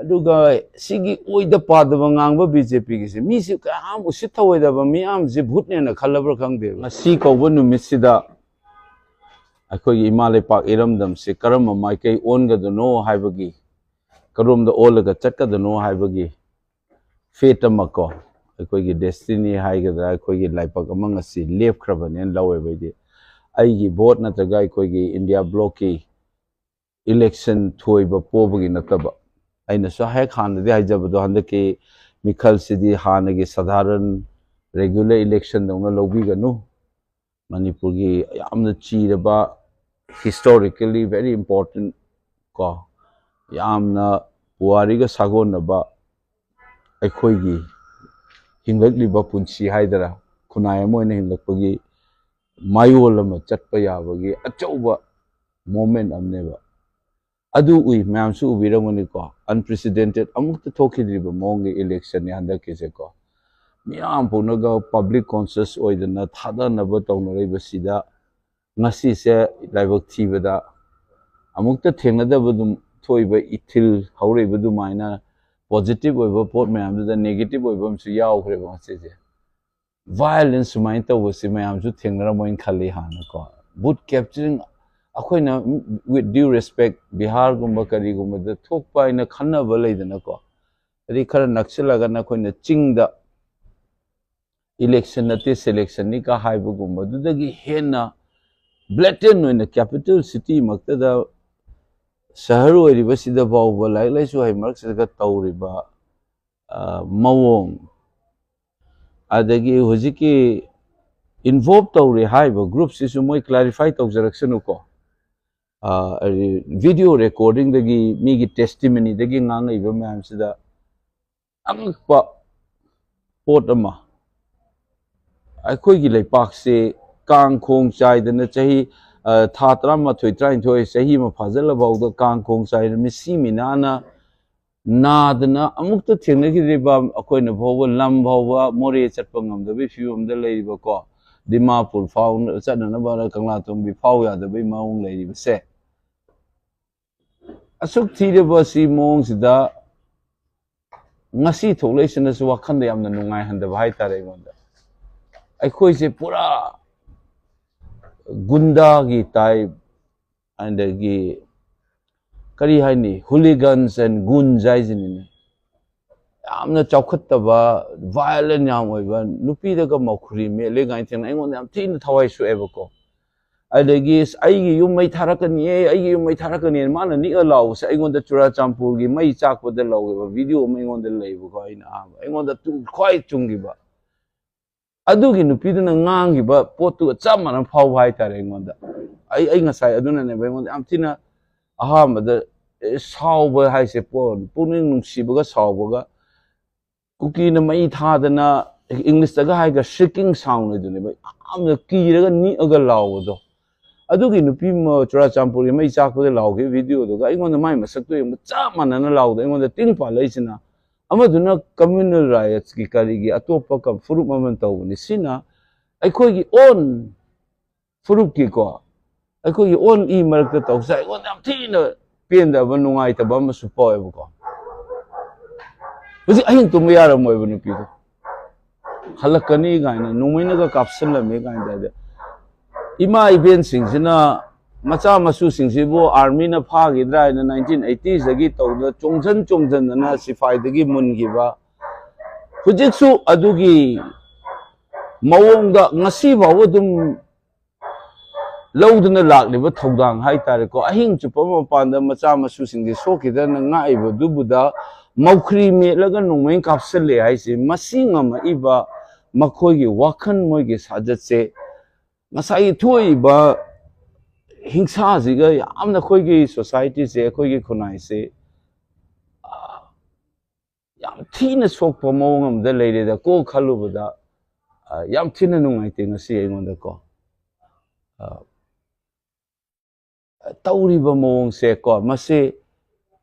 aduga sigi Oida Padaba Ngangba BJP gise Mise ka Ushit Thouoidaba Miyam je Bhoot ne na Khallabra Khangde si kauba numit sida akhoi imale pak iramdam se karama maikai on ga no haibagi karom da olaga chatka da no haibagi fate amako akhoi gi destiny haiga da akhoi gi laipak amang asi lep khraban en lawe baidi ai gi vote na taga akhoi gi India block ki election thoiba pobagi nataba aina so hai khan de haijabado handaki mikhal sidi hanagi sadharan regular election dona lobi ganu Manipur gi yamna chiraba historically very important ko yamna puari ga sagon ba akhoi gi hinglakli ba punchi haidara khunai moina hinglakpagi mayol ama chatpa yabagi achauba moment amneba adu ui Miyam su ubiramani ko unprecedented amukta thokidriba mongi election ni handa kese ko Miyam punaga public conscious oidana thada naba tawnarai basida ngasi se laibak thibada amukta thengnada badum thoiba ithil haurei badu maina positive oiba pot Miyam da negative oiba amsu yaw khre ba se je violence main tawsi Miyam su thengnara moin khali hana ko boot capturing akoina with due respect Bihar gumba kari gumba da thokpa ina khanna ba leidana ko ri khara naksala ga na koina chingda election nate selection ni ka haibu gumba dudagi hena blatant no in the capital city makta da shahar ori basida bawba lai su hai mark se ga tawriba mawong adagi hojiki involved tawri haiba group sisu moi clarify tawjaraksanu ko video recording dagi migi testimony dagi ngang iba Miyam sida angpa potama akhoi gi leipak se kang khong chai dana chahi thatra ma thoi train thoi sahi ma phajala bawda kang khong chai Mise minana nadna amukta thengna gi riba akoina bhawa lam bhawa more chatpa ngamda bi fium da leiba ko Dimapur found sadana bara kangla tumbi phau ya da bai maung leiba se asuk thireba si mong sida ngasi tholeisana su wakhanda yamna nungai handa bhai tare ngonda akhoi se pura gunda gi type and gi kari haini hooligans and gun jaijini yamna chawkhattaba violent yam oiba nupi daga makhuri me le gai theng aingon yam thin thawai su eba ko adagi aigi yum mai tharakani aigi yum mai tharakani mana ni alaw se aingon da chura champur gi mai chakpa da law video mai ngon da leibu ko ina aingon da tu khoi chungi ba adugi nupi dana ngangi ba potu chamana phau hai tare ngon da ai ngasai aduna ne bai ngon am thina aha ma da sauba hai se pon puning nungsiba ga sauba ga kuki na mai thadana English daga hai ga shrieking sound idune bai amna kiraga ni aga law do adugi nupi mo chura champuri mai chakpa da law ge video do ga ingon mai masak to yum chamana na law do ingon da ting pa leisina amaduna communal riots ki karigi atopa ka furup maman tawni sina akhoi gi on furup ki ko akhoi gi on I mark ta sai ingon am thina penda ba nungai ta ba masu po e ko busi ahin tum yara mo e nupi do halakani gaina numaina ga kapsul la me gaina da ima event sing sina macha masu sing sibo army na phagi dra in 1980s dagi tawda chongjan na sifai dagi mungi ba hujiksu adugi mawongda ngasi bawo dum lawduna lakliba thawdang hai tare ko ahing chupa ma panda macha masu sing di sokida na ngai ba dubuda maukhri me laga nungmain kapsul le hai se masinga ma iba makhoi gi wakhan moi gi sajat se ngasai thoi ba hingsa ziga yamna khoi gi society se khoi gi khunai se yam thina sok pa mawngam da leire da ko khalu da yam thina nungai te ngasi aingon da ko tauri ba mawng se ko mase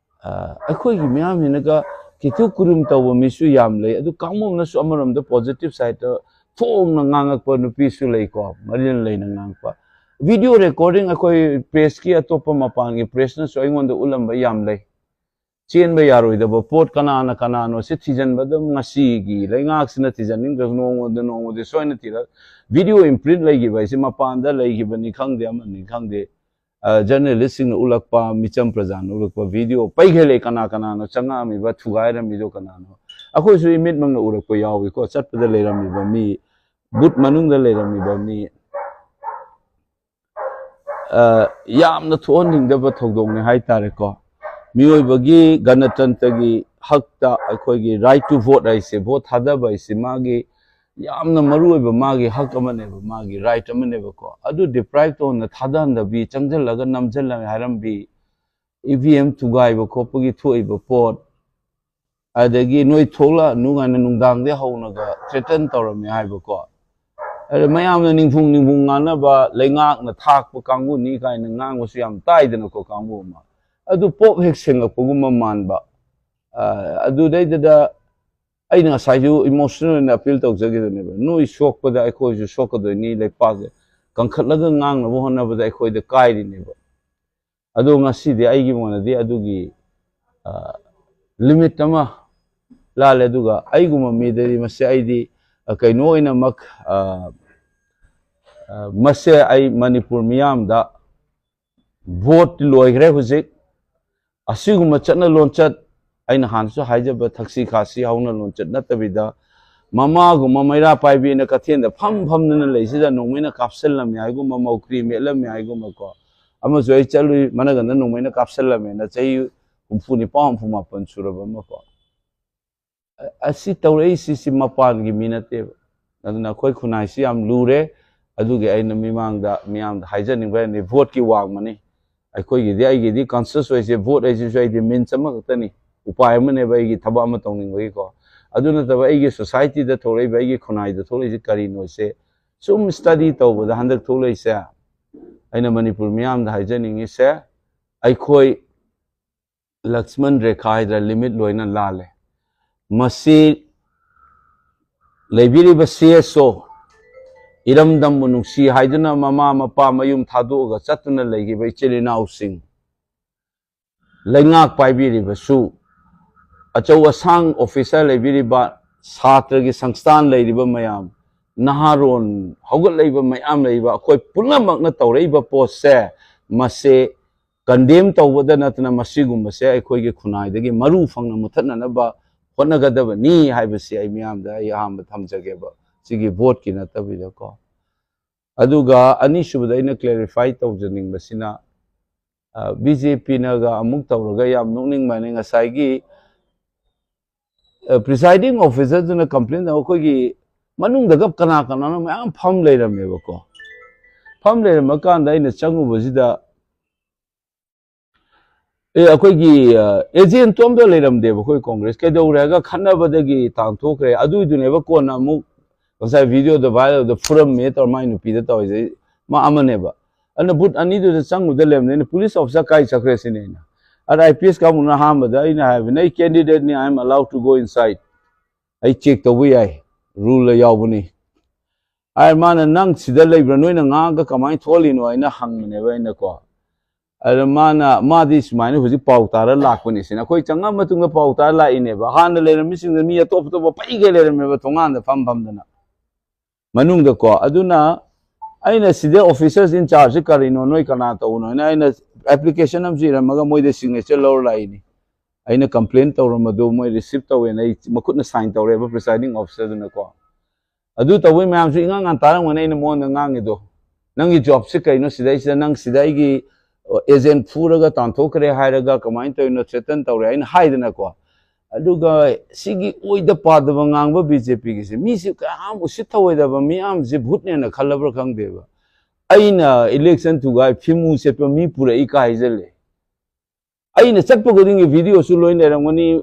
akhoi gi Miyam hina ga kitu kurum taw misu yam lei adu kamom na su amaram da positive side phong na ngangak pa nupi su lei ko marin lei na ngang pa video recording akoi press ki atopa mapan gi press na so ingon da ulam ba yam lei ꯆꯦꯟꯕ ꯌꯥꯔꯣꯏꯗꯕ ꯄꯣꯠ ꯀꯅꯥꯅ ꯀꯅꯥꯅꯣ ꯁꯤ ꯊꯤꯖꯟꯕꯗ ꯉꯁꯤꯒꯤ ꯂꯩꯉꯥꯛꯁꯤꯅ ꯊꯤꯖꯟꯅꯤꯡꯗ꯭ꯔꯁꯨ ꯅꯣꯡꯃꯗꯤ ꯁꯣꯏꯅ video ꯏꯝꯄ꯭ꯔꯤꯟꯠ ꯂꯩꯈꯤꯕ ꯍꯥꯏꯁꯤ ꯃꯄꯥꯟꯗ ꯂꯩꯈꯤꯕꯅꯤ ꯈꯪꯗꯦ ꯑꯃꯅꯤ ꯈꯪꯗꯦ ꯖꯔꯅꯦꯂꯤꯁꯁꯤꯡꯅ ꯎꯠꯂꯛꯄ ꯃꯤꯆꯝ ꯄ꯭ꯔꯖꯥꯅ ꯎꯠꯂꯛꯄ ꯚꯤꯗꯤꯑꯣ ꯄꯩꯈꯠꯂꯦ ꯀꯅꯥꯅꯣ ꯆꯪꯉꯛꯑꯝꯃꯤꯕ ꯊꯨꯒꯥꯏꯔꯝꯃꯤꯗꯣ ꯀꯅꯥꯅꯣ ꯑꯩꯈꯣꯏꯁꯨ ꯏꯃꯤꯠꯃꯛꯅ ꯎꯔꯛꯄ ꯌꯥꯎꯏꯀꯣ ꯆꯠꯄꯗ ꯂꯩꯔꯝꯃꯤꯕ ꯃꯤ ꯕꯨꯠ ꯃꯅꯨꯡꯗ ꯂꯩꯔꯝꯃꯤꯕ ꯃꯤ ꯌꯥꯝꯅ ꯊꯣꯛꯍꯟꯅꯤꯡꯗꯕ ꯊꯧꯗꯣꯛꯅꯦ ꯍꯥꯏꯇꯥꯔꯦꯀꯣ ꯃꯤꯑꯣꯏꯕꯒꯤ ꯒꯅꯇꯟत्रꯒꯤ ꯍꯛꯇ ꯑꯩꯈꯣꯏꯒꯤ ꯔꯥꯏꯠ ꯇꯨ ꯚꯣꯠ ꯍꯥꯏꯁꯦ ꯚꯣꯠ ꯊꯥꯗꯕ ꯍꯥꯏꯁꯦ ꯃꯥꯒꯤ ꯌꯥꯝꯅ ꯃꯔꯨꯑꯣꯏꯕ ꯃꯥꯒꯤ ꯍꯛ ꯑꯃꯅꯦꯕ ꯃꯥꯒꯤ ꯔꯥꯏꯠ ꯑꯃꯅꯦꯕꯀꯣ ꯑꯗꯨ ꯗꯤꯄ꯭ꯔꯥꯏꯚ ꯇꯧꯅ ꯊꯥꯗꯍꯟꯗꯕꯤ ꯆꯪꯁꯤꯜꯂꯒ ꯅꯝꯁꯤꯜꯂꯒ ꯍꯥꯏꯔꯝꯕꯤ ꯏꯚꯤꯑꯦꯝ ꯊꯨꯒꯥꯏꯕ ꯈꯣꯠꯄꯒꯤ ꯊꯣꯛꯏꯕ ꯄꯣꯠ ꯑꯗꯒꯤ ꯅꯣꯏ ꯊꯣꯛꯂꯛꯑꯅꯨ ꯀꯥꯏꯅ ꯅꯨꯡꯗꯥꯡꯗꯩ ꯍꯧꯅꯒ ꯊ꯭ꯔꯦꯇꯟ ꯇꯧꯔꯝꯃꯦ ꯍꯥꯏꯕꯀꯣ ꯑꯗ ꯃꯌꯥꯝꯅ ꯅꯤꯡꯐꯨꯡ ꯉꯥꯟꯅꯕ ꯂꯩꯉꯥꯛꯅ ꯊꯥꯛꯄ ꯀꯥꯡꯕꯨꯅꯤ ꯀꯥꯏꯅ ꯉꯥꯡꯕꯁꯨ ꯌꯥꯝ ꯇꯥꯏꯗꯅꯀꯣ ꯀꯥꯡꯕꯨ ꯑꯃ ꯑꯗꯨ ꯄꯣꯞ ꯍꯦꯛ ꯁꯦꯡꯉꯛꯄꯒꯨꯝꯕ ꯃꯥꯟꯕ ꯑꯗꯨꯗꯩꯗꯨꯗ ꯑꯩꯅ ꯉꯁꯥꯏꯁꯨ ꯏꯃꯣꯁꯅꯦꯜ ꯑꯣꯏꯅ ꯑꯄꯤꯜ ꯇꯧꯖꯈꯤꯗꯨꯅꯦꯕ ꯅꯣꯏ ꯁꯣꯛꯄꯗ ꯑꯩꯈꯣꯏꯁꯨ ꯁꯣꯛꯀꯗꯣꯏꯅꯤ ꯂꯩꯄꯥꯛꯁꯦ ꯀꯟꯈꯠꯂꯒ ꯉꯥꯡꯅꯕ ꯍꯣꯠꯅꯕꯗ ꯑꯩꯈꯣꯏꯗ ꯀꯥꯏꯔꯤꯅꯦꯕ ꯑꯗꯣ ꯉꯁꯤꯗꯤ ꯑꯩꯒꯤ ꯃꯣꯟꯗꯗꯤ ꯑꯗꯨꯒꯤ ꯂꯤꯃꯤꯠ ꯑꯃ ꯂꯥꯜꯂꯦ ꯑꯗꯨꯒ ꯑꯩꯒꯨꯝꯕ ꯃꯤꯗꯗꯤ ꯃꯁꯤ ꯑꯩꯗꯤ ꯀꯩꯅꯣ ꯑꯣꯏꯅꯃꯛ ꯃꯁꯦ ꯑꯩ ꯃꯅꯤꯄꯨꯔ ꯃꯤꯌꯥꯝꯗ ꯚꯣꯠ ꯂꯣꯏꯈ꯭ꯔꯦ ꯍꯧꯖꯤꯛ ꯑꯁꯤꯒꯨꯝꯕ ꯆꯠꯅ ꯂꯣꯟꯆꯠ ꯑꯩꯅ ꯍꯥꯟꯅꯁꯨ ꯍꯥꯏꯖꯕ ꯊꯛꯁꯤ ꯈꯥꯁꯤ ꯍꯧꯅ ꯂꯣꯟꯆꯠ ꯅꯠꯇꯕꯤꯗ ꯃꯃꯥꯒꯨꯝꯕ ꯃꯩꯔꯥ ꯄꯥꯏꯕꯤꯅ ꯀꯩꯊꯦꯜꯗ ꯐꯝꯗꯅ ꯂꯩꯁꯤꯗ ꯅꯣꯡꯃꯩꯅ ꯀꯥꯞꯁꯤꯜꯂꯝꯃꯦ ꯍꯥꯏꯒꯨꯝꯕ ꯃꯧꯀ꯭ꯔꯤ ꯃꯦꯠꯂꯝꯃꯦ ꯍꯥꯏꯒꯨꯝꯕꯀꯣ ꯑꯃꯁꯨ ꯑꯩ ꯆꯠꯂꯨꯏ ꯃꯅꯒꯟꯗ ꯅꯣꯡꯃꯩꯅ ꯀꯥꯞꯁꯤꯜꯂꯝꯃꯦꯅ ꯆꯍꯤ 64-65 ꯁꯨꯔꯕ ꯑꯃꯀꯣ ꯑꯁꯤ ꯇꯧꯔꯛꯏꯁꯤ ꯃꯄꯥꯟꯒꯤ ꯃꯤ ꯅꯠꯇꯦꯕ ꯑꯗꯨꯅ ꯑꯩꯈꯣꯏ ꯈꯨꯟꯅꯥꯏꯁꯤ ꯌꯥꯝ ꯂꯨꯔꯦ ꯑꯗꯨꯒꯤ ꯑꯩꯅ ꯃꯤꯌꯥꯝꯗ ꯍꯥꯏꯖꯅꯤꯡꯕ ꯍꯥꯏꯅꯤ ꯚꯣꯠꯀꯤ ꯋꯥꯡꯃꯅꯤ ꯑꯩꯈꯣꯏꯒꯤꯗꯤ ꯑꯩꯒꯤꯗꯤ ꯀꯟꯁꯤꯌꯁ ꯑꯣꯏꯁꯦ ꯚꯣꯠ ꯍꯥꯏꯁꯤꯁꯨ ꯑꯩꯗꯤ ꯃꯤꯟꯁ ꯑꯃꯈꯛꯇꯅꯤ ꯎꯄꯥꯏ ꯑꯃꯅꯦꯕ ꯑꯩꯒꯤ ꯊꯕꯛ ꯑꯃ ꯇꯧꯅꯤꯡꯕꯒꯤꯀꯣ ꯑꯗꯨ ꯅꯠꯇꯕ ꯑꯩꯒꯤ ꯁꯣꯁꯥꯏꯇꯤꯗ ꯊꯣꯛꯂꯛꯏꯕ ꯑꯩꯒꯤ ꯈꯨꯟꯅꯥꯏꯗ ꯊꯣꯛꯂꯛꯏꯁꯤ ꯀꯔꯤꯅꯣꯁꯦ ꯁꯨꯝ ꯁ꯭ꯇꯗꯤ ꯇꯧꯕꯗ ꯍꯟꯗꯛ ꯊꯣꯛꯂꯛꯏꯁꯦ ꯑꯩꯅ ꯃꯅꯤꯄꯨꯔ ꯃꯤꯌꯥꯝꯗ ꯍꯥꯏꯖꯅꯤꯡꯉꯤꯁꯦ ꯑꯩꯈꯣꯏ ꯂꯛꯁꯃꯟ ꯔꯦꯈꯥ ꯍꯥꯏꯗ꯭ꯔ ꯂꯤꯃꯤꯠ ꯂꯣꯏꯅ ꯂꯥꯜꯂꯦ ꯃꯁꯤ ꯂꯩꯕꯤꯔꯤꯕ CSO 이름담부 ꯅꯨꯡꯁꯤ 하이드나 마마 마빠 마윰 타도가 ꯆꯠꯇꯨꯅ ꯂꯩꯈꯤꯕ 이ꯆꯤꯜ 이나우ꯁꯤꯡ ꯂꯩꯉꯥꯛ ꯄꯥꯏꯕꯤꯔꯤꯕꯁꯨ ꯑꯆꯧ ꯑꯁꯥꯡ ꯑꯣꯐꯤꯁꯔ ꯂꯩꯕꯤꯔꯤꯕ ꯁꯥꯇ꯭ꯔꯒꯤ ꯁꯪꯁꯊꯥꯟ ꯂꯩꯔꯤꯕ ꯃꯌꯥꯝ ꯅꯍꯥꯔꯣꯟ ꯍꯧꯒꯠꯂꯛꯏꯕ ꯃꯌꯥꯝ ꯂꯩꯕ ꯑꯩꯈꯣꯏ ꯄꯨꯝꯅꯃꯛꯅ ꯇꯧꯔꯛꯏꯕ ꯄꯣꯠꯁꯦ ꯃꯁꯤ ꯀꯟꯗꯦꯝ ꯇꯧꯕꯗ ꯅꯠꯇꯅ ꯃꯁꯤꯒꯨꯝꯕꯁꯦ ꯑꯩꯈꯣꯏꯒꯤ ꯈꯨꯟꯅꯥꯏꯗꯒꯤ ꯃꯔꯨ ꯐꯪꯅ ꯃꯨꯊꯠꯅꯅꯕ ꯍꯣꯠꯅꯒꯗꯕꯅꯤ ꯍꯥꯏꯕꯁꯤ ꯑꯩ ꯃꯤꯌꯥꯝꯗ ꯑꯩ ꯑꯍꯥꯟꯕ ꯊꯝꯖꯒꯦꯕ ꯁꯤꯒꯤ ꯚꯣꯠꯀꯤ ꯅꯠꯇꯕꯤꯗꯀꯣ ꯑꯗꯨꯒ ꯑꯅꯤꯁꯨꯕꯗ ꯑꯩꯅ ꯀ꯭ꯂꯦꯔꯤꯐꯥꯏ ꯇꯧꯖꯅꯤꯡꯕꯁꯤꯅ BJPꯅꯒ ꯑꯃꯨꯛ ꯇꯧꯔꯒ ꯌꯥꯝ ꯅꯣꯛꯅꯤꯡꯕꯅꯤ ꯉꯁꯥꯏꯒꯤ ꯄ꯭ꯔꯤꯁꯥꯏꯗꯤꯡ ꯑꯣꯐꯤꯁꯔꯗꯨꯅ ꯀꯝꯄ꯭ꯂꯦꯟ ꯇꯧ ꯑꯩꯈꯣꯏꯒꯤ ꯃꯅꯨꯡꯗꯒ ꯀꯅꯥꯅꯣ ꯃꯌꯥꯝ ꯐꯝ ꯂꯩꯔꯝꯃꯦꯕꯀꯣ ꯐꯝ ꯂꯩꯔꯝꯃ ꯀꯥꯟꯗ ꯑꯩꯅ ꯆꯪꯉꯨꯕꯁꯤꯗ ꯑꯩꯈꯣꯏꯒꯤ ꯑꯦꯖꯦꯟꯇꯣ ꯑꯝꯇ ꯂꯩꯔꯝꯗꯦꯕ ꯑꯩꯈꯣꯏ ꯀꯣꯡꯒ꯭ꯔꯦꯁ ꯀꯩꯗꯧꯔꯦ ꯍꯥꯏꯔꯒ ꯈꯠꯅꯕꯗꯒꯤ ꯇꯥꯟꯊꯣꯛꯈ꯭ꯔꯦ ꯑꯗꯨꯏꯗꯨꯅꯦꯕ ꯀꯣꯟꯅ ꯑꯃꯨꯛ ꯉꯁꯥꯏ ꯚꯤꯗꯤꯑꯣꯗ ꯚꯥꯏꯔꯦꯜꯗ ꯐꯨꯔꯝꯃꯦ ꯇꯧꯔ ꯃꯥꯏ ꯅꯨꯄꯤꯗ ꯇꯧꯔꯤꯁꯦ ꯃꯥ ꯑꯃꯅꯦꯕ ꯑꯗꯨꯅ ꯕꯨꯠ ꯑꯅꯤꯗꯨꯗ ꯆꯪꯉꯨꯗ ꯂꯩꯔꯝꯅꯦ ꯑꯩꯅ ꯄꯨꯂꯤꯁ ꯑꯣꯐꯤꯁꯔ ꯀꯥꯏ ꯆꯠꯈ꯭ꯔꯦ ꯁꯤꯅꯦ ꯑꯩꯅ ꯑꯗ IPS ꯀꯥꯡꯕꯨꯅ ꯑꯍꯥꯟꯕꯗ ꯑꯩꯅ ꯍꯥꯏꯕꯅꯦ ꯑꯩ ꯀꯦꯟꯗꯤꯗꯦꯠꯅꯤ I am allowed to go inside ꯑꯩ ꯆꯦꯛ ꯇꯧꯕ ꯌꯥꯏ ꯔꯨꯜꯗ ꯌꯥꯎꯕꯅꯤ ꯃꯥꯅ ꯅꯪ ꯁꯤꯗ ꯂꯩꯕ꯭ꯔꯥ ꯅꯣꯏꯅ ꯉꯥꯡꯉꯒ ꯀꯃꯥꯏꯅ ꯊꯣꯛꯍꯜꯂꯤꯅꯣ ꯑꯩꯅ ꯍꯪꯕꯅꯦꯕ ꯑꯩꯅꯀꯣ ꯑꯗ ꯃꯥꯗꯤ ꯁꯨꯃꯥꯏꯅ ꯍꯧꯖꯤꯛ ꯄꯥꯎ ꯇꯥꯔ ꯂꯥꯛꯄꯅꯤ ꯁꯤꯅ ꯑꯩꯈꯣꯏ ꯆꯪꯉ ꯃꯇꯨꯡꯗ ꯄꯥꯎ ꯇꯥꯔ ꯂꯥꯛꯏꯅꯦꯕ ꯍꯥꯟꯅ ꯂꯩꯔꯝꯃꯤꯁꯤꯡꯗ ꯃꯤ ꯑꯇꯣꯞꯄ ꯄꯩꯒꯩ ꯂꯩꯔꯝꯃꯦꯕ ꯊꯣꯡꯒꯥꯟꯗ ꯐꯝꯗꯅ ꯃꯅꯨꯡꯗꯀꯣ ꯑꯗꯨꯅ ꯑꯩꯅ ꯁꯤꯗ ꯑꯣꯐꯤꯁꯔꯁ ꯏꯟ ꯆꯥꯔꯖꯁꯤ ꯀꯔꯤꯅꯣ ꯅꯣꯏ ꯀꯅꯥ ꯇꯧꯕꯅꯣ ꯑꯩꯅ ꯑꯦꯄ꯭ꯂꯤꯀꯦꯁꯟ ꯑꯃꯁꯨ ꯏꯔꯝꯃꯒ ꯃꯣꯏꯗ ꯁꯤꯒꯅꯦꯆꯔ ꯂꯧꯔ ꯂꯥꯛꯏꯅꯤ ꯑꯩꯅ ꯀꯝꯄ꯭ꯂꯦꯟ ꯇꯧꯔꯝꯕꯗꯨ ꯃꯣꯏ ꯔꯤꯁꯤꯞ ꯇꯧꯋꯦꯅ ꯑꯩ ꯃꯈꯨꯠꯅ ꯁꯥꯏꯟ ꯇꯧꯔꯦꯕ ꯄ꯭ꯔꯤꯁꯥꯏꯗꯤꯡ ꯑꯣꯐꯤꯁꯔꯗꯨꯅꯀꯣ ꯑꯗꯨ ꯇꯧꯕꯩ ꯃꯌꯥꯝꯁꯨ ꯏꯉꯥꯡ ꯇꯥꯔꯝꯒꯅꯤ ꯑꯩꯅ ꯃꯉꯣꯟꯗ ꯉꯥꯡꯉꯤꯗꯣ ꯅꯪꯒꯤ ꯖꯣꯕꯁꯤ ꯀꯩꯅꯣ ꯁꯤꯗꯩꯁꯤꯗ ꯅꯪ ꯁꯤꯗ ꯑꯩꯒꯤ ꯑꯦꯖꯦꯟ ꯐꯨꯔꯒ ꯇꯥꯟꯊꯣꯛꯈ꯭ꯔꯦ ꯍꯥꯏꯔꯒ ꯀꯃꯥꯏꯅ ꯇꯧꯔꯤꯅꯣ ꯊ꯭ꯔꯦꯇꯟ ꯇꯧꯔꯦ ꯑꯩꯅ ꯍꯥꯏꯗꯅꯀꯣ ꯑꯗꯨꯒ ꯁꯤꯒꯤ ꯑꯣꯏꯗ ꯄꯥꯗꯕ ꯉꯥꯡꯕ BJPꯒꯤꯁꯦ ꯃꯤꯁꯤ ꯀꯌꯥꯝ ꯎꯁꯤꯠ ꯊꯧꯑꯣꯏꯗꯕ ꯃꯤꯌꯥꯝꯁꯦ ꯚꯨꯠꯅꯦꯅ ꯈꯜꯂꯕ꯭ꯔꯥ ꯈꯪꯗꯦꯕ ꯑꯩꯅ ꯏꯂꯦꯛꯁꯟ ꯊꯨꯒꯥꯏ ꯐꯤꯃꯨ ꯁꯦꯠꯄ ꯃꯤ ꯄꯨꯔꯛꯏ ꯀꯥ ꯍꯥꯏꯖꯜꯂꯦ ꯑꯩꯅ ꯆꯠꯄ ꯈꯨꯗꯤꯡꯒꯤ ꯚꯤꯗꯤꯑꯣꯁꯨ ꯂꯣꯏ ꯂꯩꯔꯝꯒꯅꯤ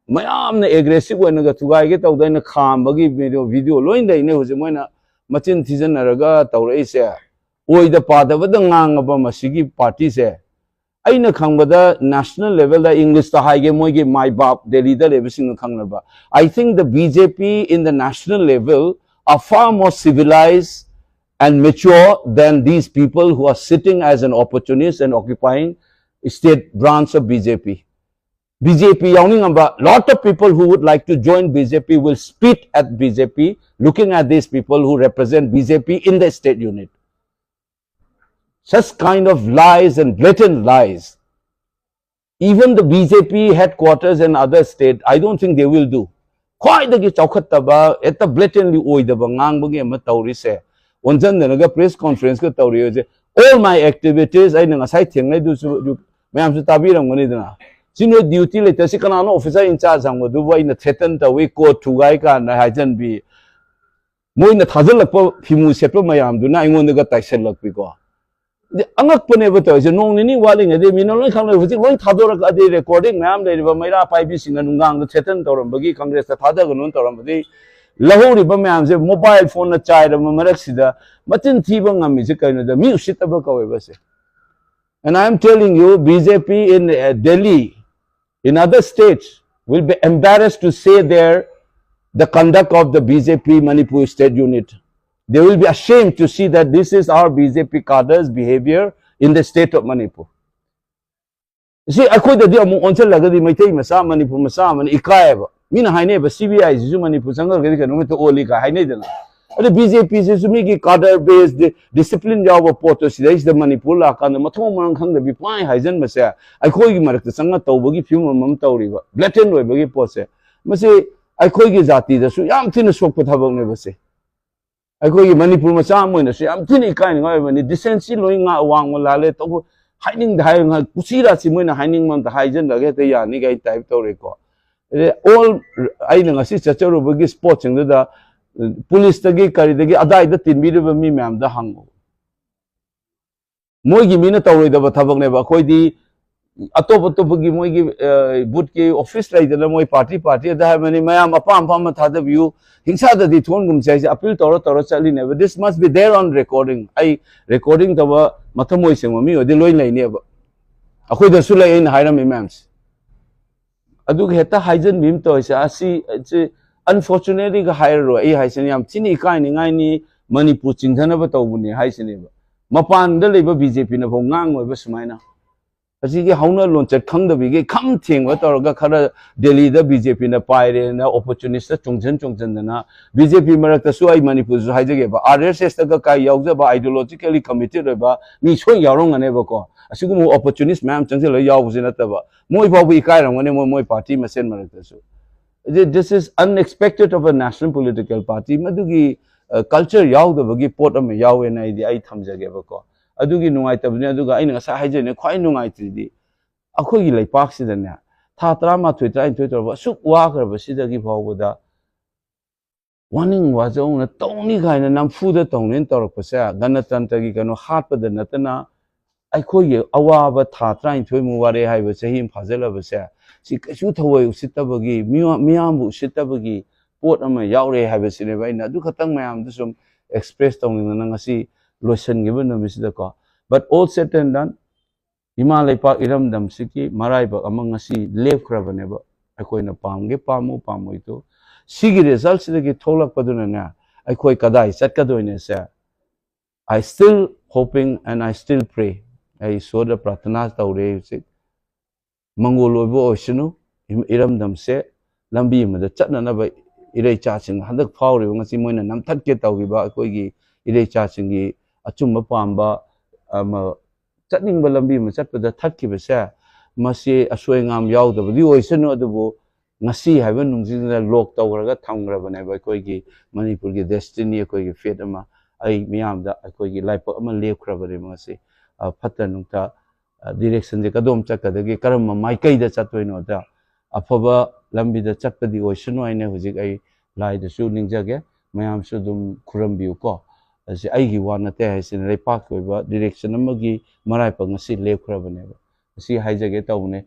ꯃꯌꯥꯝꯅ ꯑꯦꯒ꯭ꯔꯦꯁꯤꯚ ꯑꯣꯏꯅꯒ ꯊꯨꯒꯥꯏꯒꯦ ꯇꯧꯗ ꯑꯩꯅ ꯈꯥꯝꯕꯒꯤ ꯚꯤꯗꯤꯑꯣ ꯂꯣꯏ ꯂꯩꯅꯦ ꯍꯧꯖꯤꯛ ꯃꯣꯏꯅ ꯃꯆꯤꯟ ꯊꯤꯖꯤꯟꯅꯔꯒ ꯇꯧꯔꯛꯏꯁꯦ ꯑꯣꯏꯗ ꯄꯥꯗꯕꯗ ꯉꯥꯡꯉꯕ ꯃꯁꯤꯒꯤ ꯄꯥꯔꯇꯤꯁꯦ ꯑꯩꯅ ꯈꯪꯕꯗ ꯅꯦꯁꯅꯦꯜ ꯂꯦꯚꯦꯜꯗ ꯏꯪꯂꯤꯁꯇ ꯍꯥꯏꯒꯦ ꯃꯣꯏꯒꯤ ꯃꯥꯏ ꯕꯥꯞ ꯗꯦꯜꯂꯤꯗ ꯂꯩꯕꯁꯤꯡꯅ ꯈꯪꯅꯕ I think the BJP in the national level are far more civilized and mature than these people who are sitting as an opportunist and occupying state branch of BJP. BJP Ngangba, lot of people who would like to join BJP will spit at BJP, looking at these people who represent BJP in the state unit. Such kind of lies and blatant lies. Even the BJP headquarters and other state, I don't think they will do. Quite the Chaukhata, at the blatantly Oida, Ngangba, and Mataurise. One Naga press conference, all my activities, I know a side thing, I do Miyam Tabiram Monidana. Sino duty later, Sikanano officer in charge, and would do in the threatened away court to Gaika and Hajan be. More in the Tazal Pimu Sepo Miyam, do not want to get Tyson lock because. The Anak Panevato is a known any walling a day, you know, like Tadora a day recording, Nam, they were made up by Bissing and Ngang, the Tetan or Bagi Congress, the Tadagan Toramadi, Lahori Bamams, a mobile phone, a child of Marexida, but in Tibanga music, the music of a and I am telling you, BJP in Delhi, in other states, will be embarrassed to say there the conduct of the BJP Manipur state unit. They will be ashamed to see that this is our BJP cadres' behavior in the state of Manipur. You see, I could do a Monsel Lagadi Mate Masa Manipur Masam and Ikaiba. Mina Haina, CBI is Manipur Sanga, no Olika Hainedana. The BJP is to make cadre based discipline job of Portos, there is the Manipur and the Matomang Khangde be flying Haizen Masa. I call you Mark the Sanga Tobogi Puma Mamta River. Blatant way, Bagi Pose. Mase, I call you Zati, the Suyam Tinus Wok Potabo never say. I call you Manipur Masam when I say, I'm tiny kind of when the decency lowing out one will let over hiding the hiring Kusira Simona hiding on the Haizen, the get the Yaniga type to record. All I know a sister Bagi sports and the police the gay carry the Adai the tin video of Miyam the Hango. Moigi Minatory the Batabang never quite the Atopatogi Moigi Bootke office like the Moy party, the have many Miyam upon Pamatha view. Hingsa the Thongum says, Appeal Toro Torosali never. This must be there on recording. I recording the Matamoising or the Loin never. Ako the Sula in Hiram Imams. Adu Heta Haizen Bim Toys, I see unfortunately higher a Haisaniam Tini kind in any money pushing Tanabatouni, Haisaneva. Mapan the labor BJP in a Hongang or Besmina. As he get Hauna launched at Khangde, come thing what or Gakara Delhi the BJP in a pirate and opportunist Chongchen BJP Marakta Suai Manipus Hajagaba, RSS the Gakai Yauza ideologically committed about me showing Yarong and Everco. As you go opportunist, ma'am, Chancellor Yaus in a taba. Moi Bobby Kairam when more party Masen Marakta. This is unexpected of a national political party. Madugi culture Yau the Bagi Port of Yau and the items Jagabako. Adugi Nungaita, Aduga, in a Sahajan, quite Nungaiti. Akogi like Parks in there. Tatrama Twitter and Twitter was Suk Walker, but she give over the warning was on a Tony kind and I'm food tone in Torpasa, Ganatantagi, no harper than Natana. I call you Awa, Tatra, and Twimware, I would say him, Pazella was there. She shoot away, Sitabagi, Miyam, Sitabagi, Port on my Yaure have a cinema. Dukatang Mayam, this some expressed on the Nangasi. Lotion given the Mr. But all said and done, Himalay Park Iram Dam Siki, Maraiba among us see Lev Cravaneva, a coin of palm, get palmo, palmoito. Sigi results they get told up Paduna. I quite Kadai, Satkadoin, sir. I still hoping and I still pray. I saw the Pratanas Taure, said Mongolobo Oceanu, Iram Dam se, Lambim, the Chatnanaba Ire charging, 100 power, Simon and Namtat Tawiba, Kogi, Ire charging. Achumba Pamba, Chatting Balambi, Machat with the Taki Besa, Masi, a swing arm yaw the video is no the Nasi, haven't locked over a tongue whenever Kogi, Manipur destiny, a Kogi Fedama, I Miyam that I Kogi Lipo, I'm a lay crabbery Masi, a Patanunta, direction the Kadom Chaka, the Karama, my Kai the Chatwino, a Pava Lambi the Chaka the ocean, I know I lie the shooting jagger, Mayam Sudum Kurambiuko. As I want to tell us in a park with direction of Magi, Maraipa, and see Lake Craven. See Hijaget.